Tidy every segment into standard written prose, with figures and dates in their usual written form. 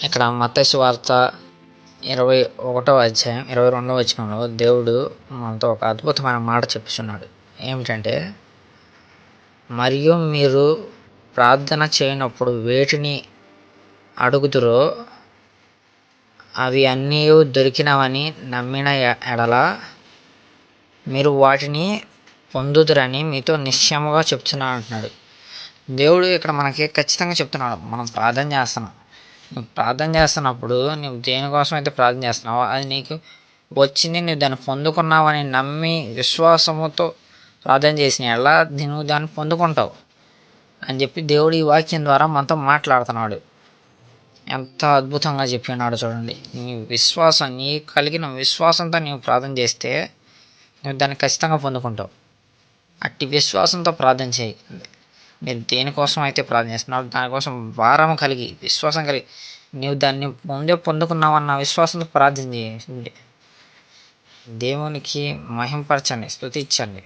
ఇక్కడ మత్తయి సువార్త 21వ అధ్యాయం 22వ వచనంలో దేవుడు మనతో ఒక అద్భుతమైన మాట చెప్తున్నాడు. ఏమిటంటే, మరియు మీరు ప్రార్థన చేయనప్పుడు వేటిని అడుగుదురో అవి అన్నీ దొరికినవని నమ్మిన ఎడల మీరు వాటిని పొందుదురని మీతో నిశ్చయముగా చెప్తున్నాను అంటున్నాడు. దేవుడు ఇక్కడ మనకి ఖచ్చితంగా చెప్తున్నాడు. మనం ప్రార్థన చేస్తున్నాం, నువ్వు ప్రార్థన చేస్తున్నప్పుడు నువ్వు దేనికోసం అయితే ప్రార్థన చేస్తున్నావో అది నీకు వచ్చింది, నువ్వు దాన్ని పొందుకున్నావని నమ్మి విశ్వాసముతో ప్రార్థన చేసిన ఎలా నువ్వు దాన్ని పొందుకుంటావు అని చెప్పి దేవుడు ఈ వాక్యం ద్వారా మనతో మాట్లాడుతున్నాడు. ఎంత అద్భుతంగా చెప్పినాడు చూడండి. నీ కలిగిన విశ్వాసంతో నీవు ప్రార్థన చేస్తే నువ్వు దాన్ని ఖచ్చితంగా పొందుకుంటావు. అట్టి విశ్వాసంతో ప్రార్థన చేయి. మీరు దేనికోసం అయితే ప్రార్థన చేస్తున్నావు దానికోసం భారం కలిగి విశ్వాసం కలిగి నీవు దాన్ని ముందే పొందుకున్నావన్న విశ్వాసంతో ప్రార్థన చేయండి. దేవునికి మహింపరచండి, స్తుతించండి.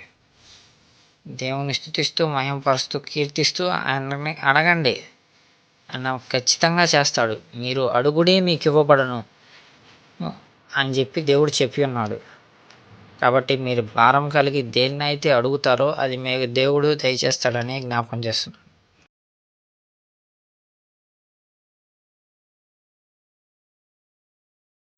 దేవుని స్తుతిస్తూ మహింపరుస్తూ కీర్తిస్తూ ఆయనని అడగండి. ఆయన ఖచ్చితంగా చేస్తాడు. మీరు అడుగుడే మీకు ఇవ్వబడను అని చెప్పి దేవుడు చెప్పి ఉన్నాడు. కాబట్టి మీరు భారం కలిగి దేన్నైతే అడుగుతారో అది మీకు దేవుడు దయచేస్తాడని జ్ఞాపకం చేస్తున్నాడు.